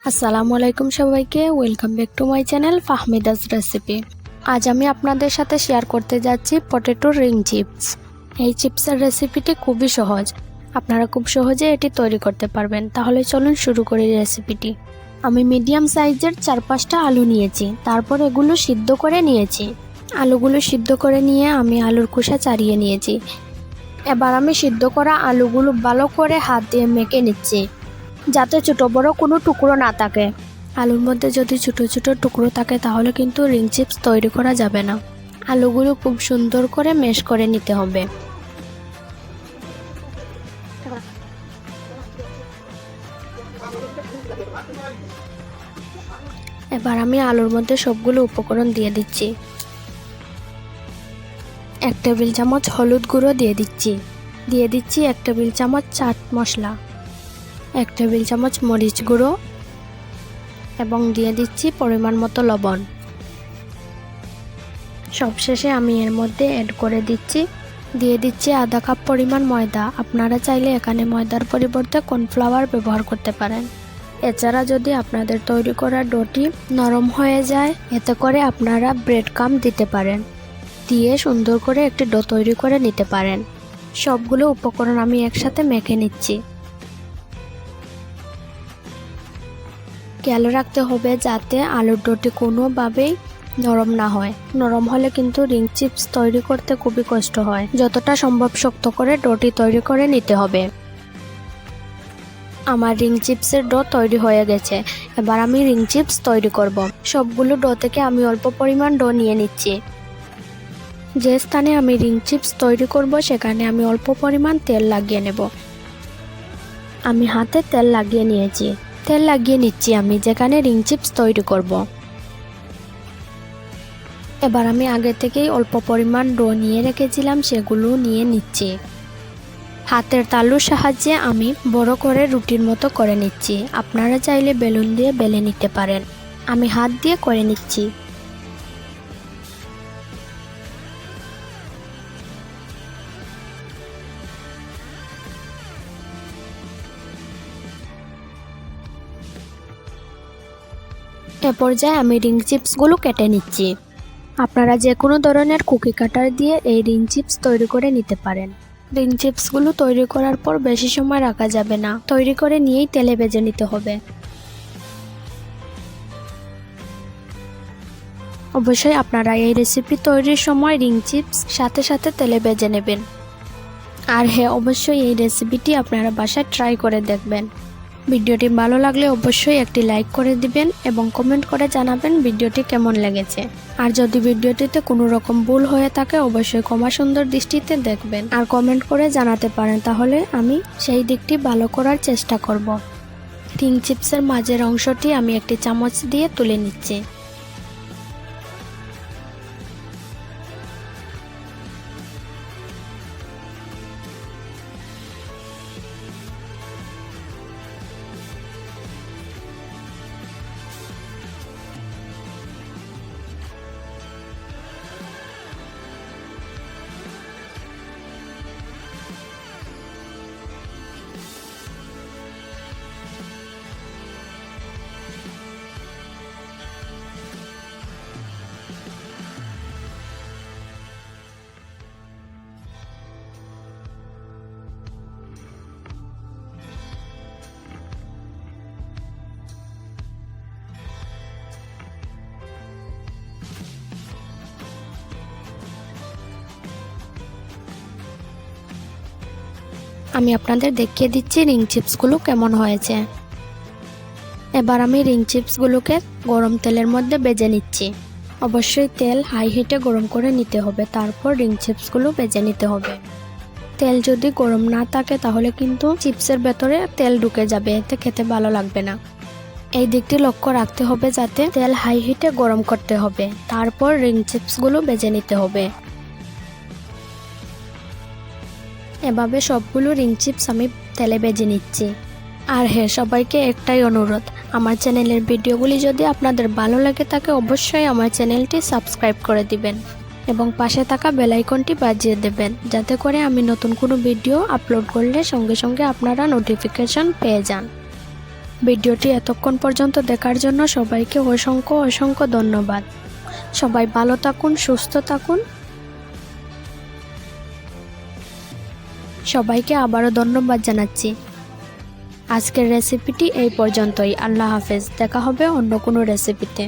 আসসালামু আলাইকুম সবাইকে, welcome back to my channel Fahmida's recipe. আজ আমি আপনাদের সাথে শেয়ার করতে যাচ্ছি পটেটো রিং চিপস। এই চিপসের রেসিপিটি খুবই সহজ, আপনারা খুব সহজে এটি তৈরি করতে পারবেন। তাহলে চলুন শুরু করি রেসিপিটি। আমি মিডিয়াম সাইজের 4-5টা আলু নিয়েছি, তারপর এগুলো সিদ্ধ করে নিয়েছি। আলুগুলো সিদ্ধ করে নিয়ে আমি আলুর খোসা ছাড়িয়ে নিয়েছি। এবার আমি সিদ্ধ করা আলুগুলো ভালো করে হাত দিয়ে মেখে নিচ্ছি, যাতে ছোট বড় কোনো টুকরো না থাকে। আলুর মধ্যে যদি ছোট ছোট টুকরো থাকে তাহলে কিন্তু রিং চিপস তৈরি করা যাবে না। আলুগুলো খুব সুন্দর করে ম্যাশ করে নিতে হবে। এবার আমি আলুর মধ্যে সবগুলো উপকরণ দিয়ে দিচ্ছি। 1 টেবিল চামচ হলুদ গুঁড়ো দিয়ে দিচ্ছি 1 টেবিল চামচ চাট মশলা, 1 টেবিল চামচ মরিচ গুঁড়ো এবং দিয়ে দিচ্ছি পরিমাণ মতো লবণ। সবশেষে আমি এর মধ্যে অ্যাড করে দিয়ে দিচ্ছি আধা কাপ পরিমাণ ময়দা। আপনারা চাইলে এখানে ময়দার পরিবর্তে কর্নফ্লাওয়ার ব্যবহার করতে পারেন। এছাড়া যদি আপনাদের তৈরি করা ডোটি নরম হয়ে যায়, এতে করে আপনারা ব্রেড ক্রাম্ব দিতে পারেন, দিয়ে সুন্দর করে একটি ডো তৈরি করে নিতে পারেন। সবগুলো উপকরণ আমি একসাথে মেখে নিচ্ছি। খেয়াল রাখতে হবে যাতে আলুর ডোটি কোনোভাবেই নরম না হয়। নরম হলে কিন্তু রিং চিপস তৈরি করতে খুবই কষ্ট হয়। যতটা সম্ভব শক্ত করে ডোটি তৈরি করে নিতে হবে। আমার রিং চিপসের ডো তৈরি হয়ে গেছে। এবার আমি রিং চিপস তৈরি করব। সবগুলো ডো থেকে আমি অল্প পরিমাণ ডো নিয়ে নিচ্ছি। যে স্থানে আমি রিং চিপস তৈরি করব সেখানে আমি অল্প পরিমাণ তেল লাগিয়ে নেব। আমি হাতে তেল লাগিয়ে নিচ্ছি আমি যেখানে রিং চিপস তৈরি করব। এবার আমি আগে থেকেই অল্প পরিমাণ ডো নিয়ে রেখেছিলাম, সেগুলো নিয়ে নিচ্ছি। হাতের তালুর সাহায্যে আমি বড় করে রুটির মতো করে নিচ্ছি। আপনারা চাইলে বেলুন দিয়ে বেলে নিতে পারেন। আমি হাত দিয়ে করে নিচ্ছি। এ পর্যায়ে আমি রিং চিপসগুলো কেটে নিচ্ছি। আপনারা যে কোনো ধরনের কুকি কাটার দিয়ে এই রিং চিপস তৈরি করে নিতে পারেন। রিং চিপসগুলো তৈরি করার পর বেশি সময় রাখা যাবে না, তৈরি করে নিয়েই তেলে ভেজে নিতে হবে। অবশ্যই আপনারা এই রেসিপি তৈরির সময় রিং চিপস সাথে সাথে তেলে ভেজে নেবেন। আর হ্যাঁ, অবশ্যই এই রেসিপিটি আপনারা বাসায় ট্রাই করে দেখবেন। ভিডিওটি ভালো লাগলে অবশ্যই একটি লাইক করে দিবেন এবং কমেন্ট করে জানাবেন ভিডিওটি কেমন লেগেছে। আর যদি ভিডিওটিতে কোনো রকম ভুল হয়ে থাকে অবশ্যই ক্ষমা সুন্দর দৃষ্টিতে দেখবেন আর কমেন্ট করে জানাতে পারেন, তাহলে আমি সেই দিকটি ভালো করার চেষ্টা করব। রিং চিপসের মাঝের অংশটি আমি একটি চামচ দিয়ে তুলে নিচ্ছি। আমি আপনাদের দেখিয়ে দিচ্ছি রিং চিপসগুলো কেমন হয়েছে। এবার আমি রিং চিপসগুলোকে গরম তেলের মধ্যে ভেজে নিচ্ছি। অবশ্যই তেল হাই হিটে গরম করে নিতে হবে, তারপর রিং চিপসগুলো ভেজে নিতে হবে। তেল যদি গরম না থাকে তাহলে কিন্তু চিপসের ভেতরে তেল ঢুকে যাবে, এতে খেতে ভালো লাগবে না। এই দিকটি লক্ষ্য রাখতে হবে যাতে তেল হাই হিটে গরম করতে হবে, তারপর রিং চিপসগুলো ভেজে নিতে হবে। এভাবে সবগুলো রিং চিপস আমি তেলে ভেজে নিচ্ছি। আর হ্যাঁ, সবাইকে একটাই অনুরোধ, আমার চ্যানেলের ভিডিওগুলি যদি আপনাদের ভালো লাগে থাকে অবশ্যই আমার চ্যানেলটি সাবস্ক্রাইব করে দিবেন এবং পাশে থাকা বেল আইকনটি বাজিয়ে দেবেন, যাতে করে আমি নতুন কোনো ভিডিও আপলোড করলে সঙ্গে সঙ্গে আপনারা নোটিফিকেশন পেয়ে যান। ভিডিওটি এতক্ষণ পর্যন্ত দেখার জন্য সবাইকে অসংখ্য অসংখ্য ধন্যবাদ। সবাই ভালো থাকুন, সুস্থ থাকুন। সবাইকে আবারও ধন্যবাদ জানাচ্ছি। আজকের রেসিপিটি এই পর্যন্তই। আল্লাহ হাফেজ। দেখা হবে অন্য কোনো রেসিপিতে।